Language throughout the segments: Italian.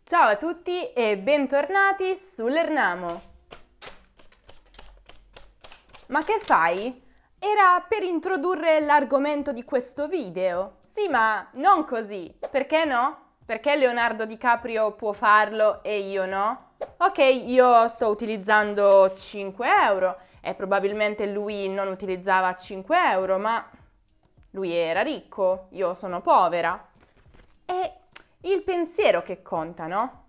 Ciao a tutti e bentornati sull'Ernamo. Ma che fai? Era per introdurre l'argomento di questo video. Sì, ma non così. Perché no? Perché Leonardo DiCaprio può farlo e io no? Ok, io sto utilizzando 5 euro e probabilmente lui non utilizzava 5 euro, ma lui era ricco, io sono povera. È il pensiero che conta, no?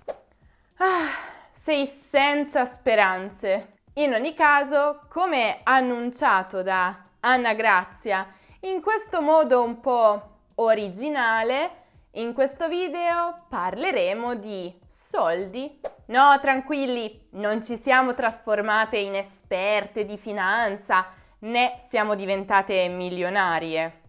Sei senza speranze. In ogni caso, come annunciato da Anna Grazia, in questo modo un po' originale, in questo video parleremo di soldi. No, tranquilli, non ci siamo trasformate in esperte di finanza, né siamo diventate milionarie.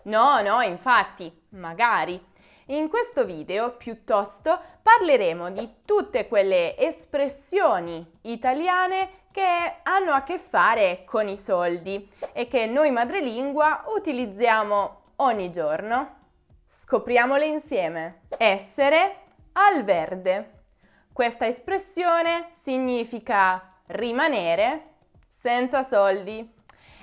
No, infatti, magari. In questo video, piuttosto, parleremo di tutte quelle espressioni italiane che hanno a che fare con i soldi e che noi madrelingua utilizziamo ogni giorno. Scopriamole insieme. Essere al verde. Questa espressione significa rimanere senza soldi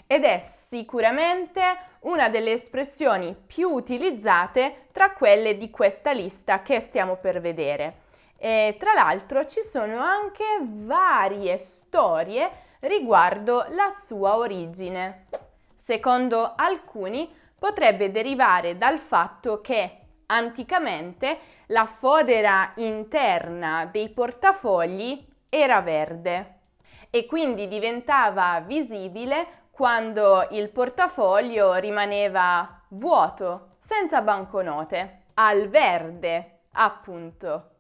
ed è sicuramente una delle espressioni più utilizzate tra quelle di questa lista che stiamo per vedere. E tra l'altro ci sono anche varie storie riguardo la sua origine. Secondo alcuni potrebbe derivare dal fatto che anticamente la fodera interna dei portafogli era verde e quindi diventava visibile quando il portafoglio rimaneva vuoto, senza banconote, al verde, appunto.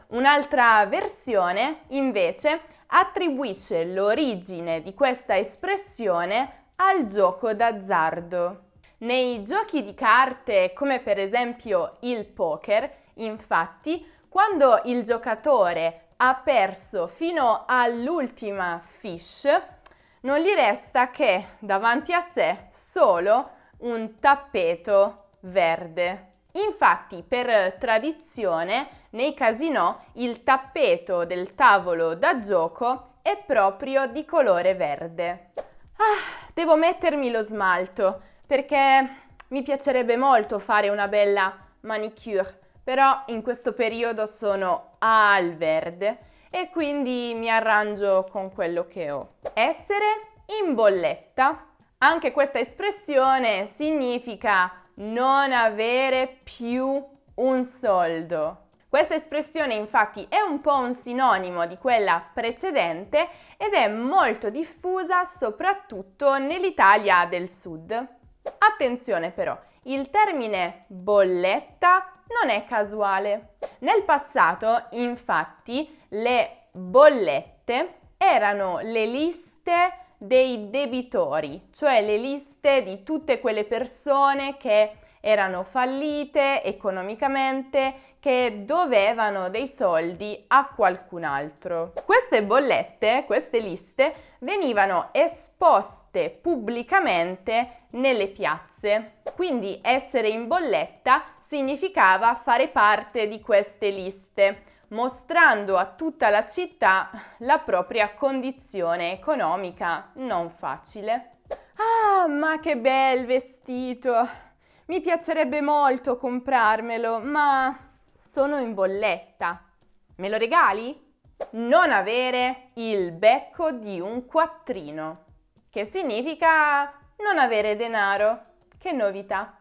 Un'altra versione, invece, attribuisce l'origine di questa espressione al gioco d'azzardo. Nei giochi di carte, come per esempio il poker, infatti, quando il giocatore ha perso fino all'ultima fiche, non gli resta che davanti a sé solo un tappeto verde. Infatti, per tradizione, nei casinò il tappeto del tavolo da gioco è proprio di colore verde. Devo mettermi lo smalto perché mi piacerebbe molto fare una bella manicure, però in questo periodo sono al verde e quindi mi arrangio con quello che ho. Essere in bolletta. Anche questa espressione significa non avere più un soldo. Questa espressione infatti è un po' un sinonimo di quella precedente ed è molto diffusa soprattutto nell'Italia del Sud. Attenzione però, il termine bolletta non è casuale. Nel passato, infatti, le bollette erano le liste dei debitori, cioè le liste di tutte quelle persone che erano fallite economicamente, che dovevano dei soldi a qualcun altro. Queste bollette, queste liste, venivano esposte pubblicamente nelle piazze. Quindi essere in bolletta significava fare parte di queste liste, mostrando a tutta la città la propria condizione economica non facile. Ma che bel vestito! Mi piacerebbe molto comprarmelo, ma sono in bolletta. Me lo regali? Non avere il becco di un quattrino, che significa non avere denaro. Che novità!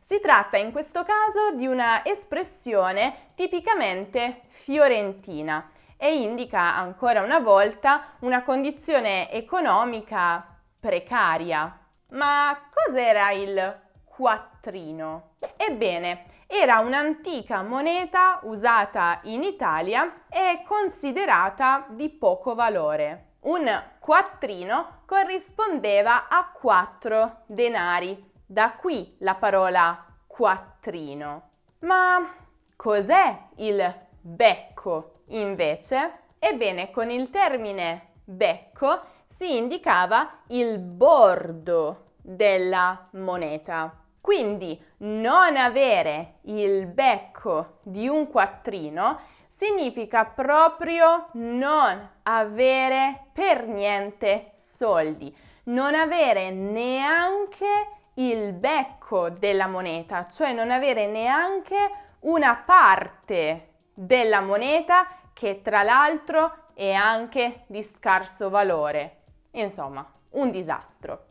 Si tratta in questo caso di una espressione tipicamente fiorentina e indica ancora una volta una condizione economica precaria. Ma cos'era il quattrino? Ebbene, era un'antica moneta usata in Italia e considerata di poco valore. Un quattrino corrispondeva a 4 denari. Da qui la parola quattrino. Ma cos'è il becco invece? Ebbene, con il termine becco si indicava il bordo della moneta. Quindi non avere il becco di un quattrino significa proprio non avere per niente soldi, non avere neanche il becco della moneta, cioè non avere neanche una parte della moneta che tra l'altro è anche di scarso valore. Insomma, un disastro.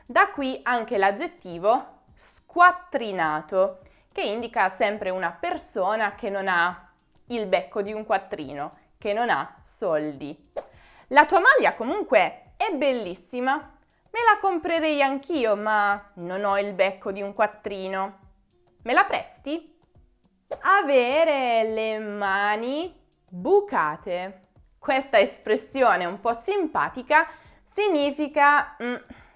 Da qui anche l'aggettivo squattrinato, che indica sempre una persona che non ha il becco di un quattrino, che non ha soldi. La tua maglia comunque è bellissima, me la comprerei anch'io, ma non ho il becco di un quattrino. Me la presti? Avere le mani bucate. Questa espressione un po' simpatica significa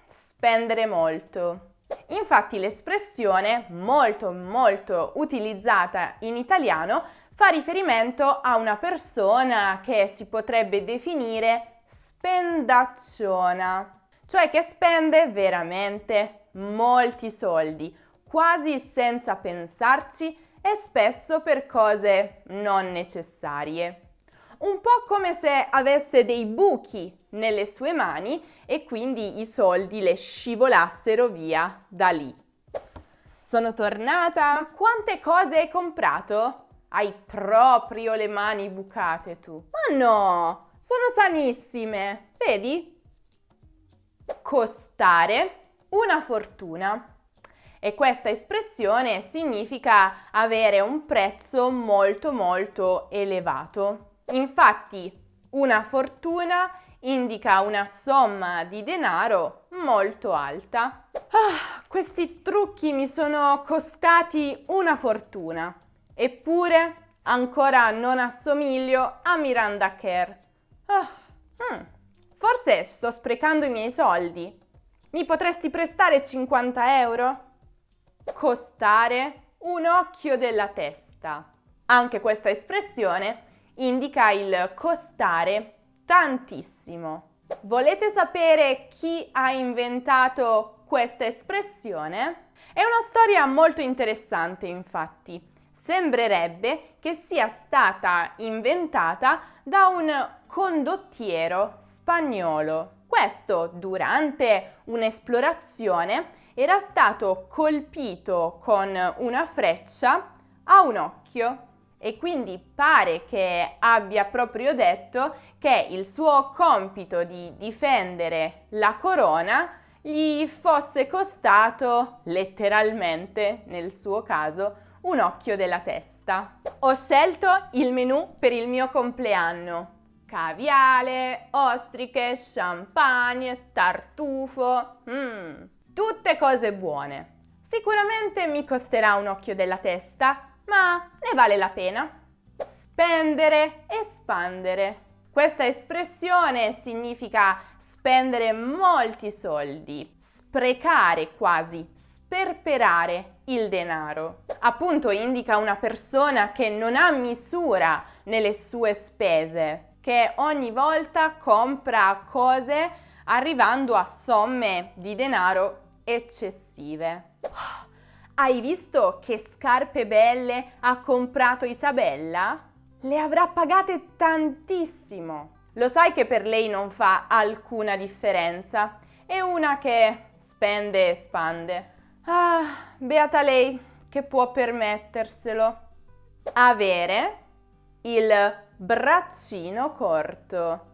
spendere molto. Infatti l'espressione molto utilizzata in italiano fa riferimento a una persona che si potrebbe definire spendacciona, cioè che spende veramente molti soldi, quasi senza pensarci e spesso per cose non necessarie. Un po' come se avesse dei buchi nelle sue mani e quindi i soldi le scivolassero via da lì. Sono tornata! Ma quante cose hai comprato? Hai proprio le mani bucate tu. Ma no, sono sanissime. Vedi? Costare una fortuna. E questa espressione significa avere un prezzo molto elevato. Infatti, una fortuna indica una somma di denaro molto alta. Questi trucchi mi sono costati una fortuna. Eppure ancora non assomiglio a Miranda Kerr. Forse sto sprecando i miei soldi. Mi potresti prestare 50 euro? Costare un occhio della testa. Anche questa espressione indica il costare tantissimo. Volete sapere chi ha inventato questa espressione? È una storia molto interessante, infatti. Sembrerebbe che sia stata inventata da un condottiero spagnolo. Questo, durante un'esplorazione, era stato colpito con una freccia a un occhio e quindi pare che abbia proprio detto che il suo compito di difendere la corona gli fosse costato letteralmente, nel suo caso, un occhio della testa. Ho scelto il menù per il mio compleanno. Caviale, ostriche, champagne, tartufo. Tutte cose buone. Sicuramente mi costerà un occhio della testa, ma ne vale la pena. Spendere e spandere. Questa espressione significa spendere molti soldi, sprecare quasi, sperperare il denaro. Appunto indica una persona che non ha misura nelle sue spese, che ogni volta compra cose arrivando a somme di denaro eccessive. Hai visto che scarpe belle ha comprato Isabella? Le avrà pagate tantissimo. Lo sai che per lei non fa alcuna differenza. È una che spende e spande. Beata lei che può permetterselo. Avere il braccino corto.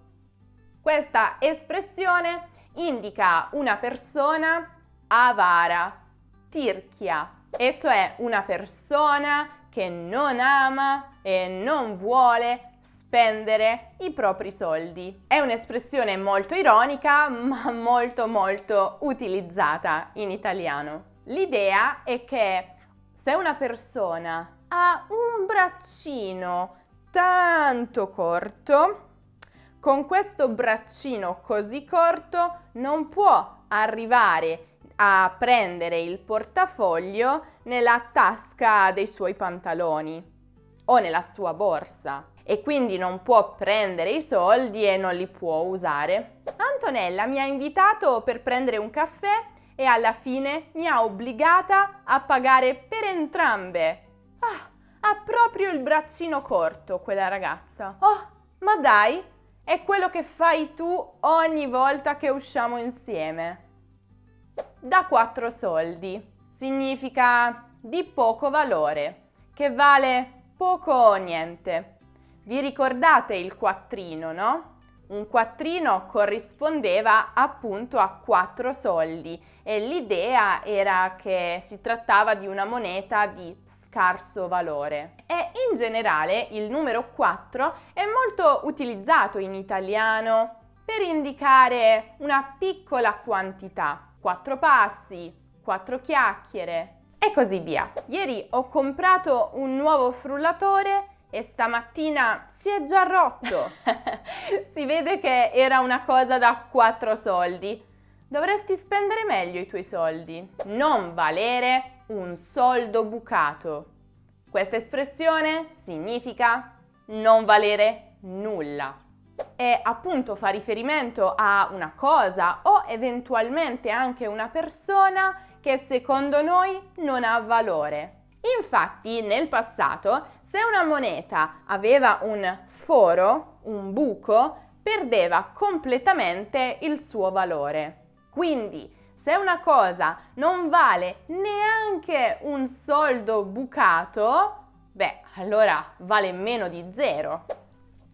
Questa espressione indica una persona avara, tirchia, e cioè una persona che non ama e non vuole spendere i propri soldi. È un'espressione molto ironica, ma molto utilizzata in italiano. L'idea è che se una persona ha un braccino tanto corto, con questo braccino così corto non può arrivare a prendere il portafoglio nella tasca dei suoi pantaloni o nella sua borsa e quindi non può prendere i soldi e non li può usare. Antonella mi ha invitato per prendere un caffè e alla fine mi ha obbligata a pagare per entrambe. Ha proprio il braccino corto quella ragazza. Oh, ma dai, è quello che fai tu ogni volta che usciamo insieme. Da 4 soldi significa di poco valore, che vale poco o niente. Vi ricordate il quattrino, no? Un quattrino corrispondeva appunto a 4 soldi e l'idea era che si trattava di una moneta di scarso valore. E in generale il numero 4 è molto utilizzato in italiano per indicare una piccola quantità. 4 passi, 4 chiacchiere e così via. Ieri ho comprato un nuovo frullatore e stamattina si è già rotto. Si vede che era una cosa da 4 soldi. Dovresti spendere meglio i tuoi soldi. Non valere un soldo bucato. Questa espressione significa non valere nulla. E appunto fa riferimento a una cosa o eventualmente anche una persona che secondo noi non ha valore. Infatti, nel passato, se una moneta aveva un foro, un buco, perdeva completamente il suo valore. Quindi, se una cosa non vale neanche un soldo bucato, allora vale meno di 0.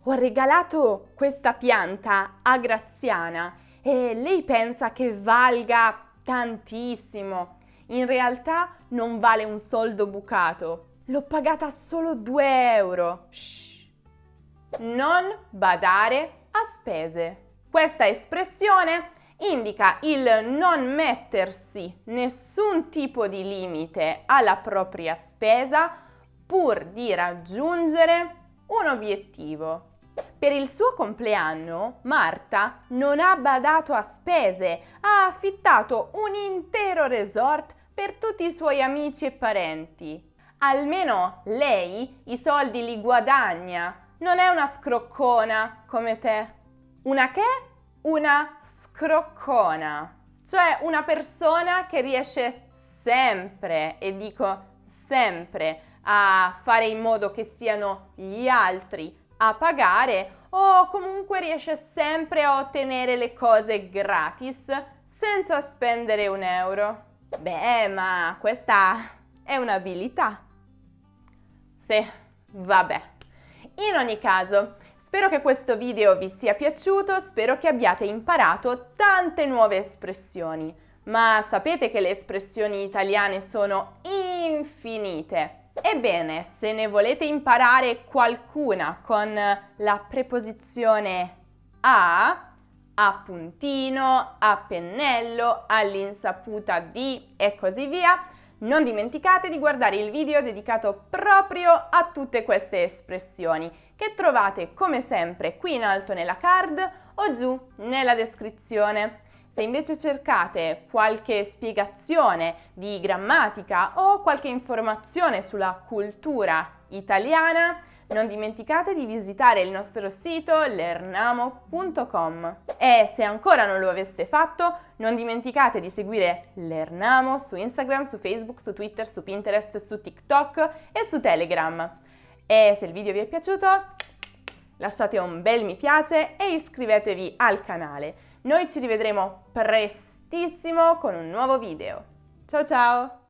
Ho regalato questa pianta a Graziana e lei pensa che valga tantissimo. In realtà non vale un soldo bucato. L'ho pagata solo 2 euro. Shh. Non badare a spese. Questa espressione indica il non mettersi nessun tipo di limite alla propria spesa pur di raggiungere un obiettivo. Per il suo compleanno, Marta non ha badato a spese, ha affittato un intero resort per tutti i suoi amici e parenti. Almeno lei i soldi li guadagna, non è una scroccona come te. Una che? Una scroccona, cioè una persona che riesce sempre, e dico sempre, a fare in modo che siano gli altri a pagare o comunque riesce sempre a ottenere le cose gratis senza spendere un euro. Ma questa è un'abilità. Sì, vabbè. In ogni caso, spero che questo video vi sia piaciuto, spero che abbiate imparato tante nuove espressioni. Ma sapete che le espressioni italiane sono infinite. Ebbene, se ne volete imparare qualcuna con la preposizione a puntino, a pennello, all'insaputa di e così via, non dimenticate di guardare il video dedicato proprio a tutte queste espressioni che trovate come sempre qui in alto nella card o giù nella descrizione. Se invece cercate qualche spiegazione di grammatica o qualche informazione sulla cultura italiana, non dimenticate di visitare il nostro sito lernamo.com. E se ancora non lo aveste fatto, non dimenticate di seguire Lernamo su Instagram, su Facebook, su Twitter, su Pinterest, su TikTok e su Telegram. E se il video vi è piaciuto, lasciate un bel mi piace e iscrivetevi al canale. Noi ci rivedremo prestissimo con un nuovo video. Ciao ciao!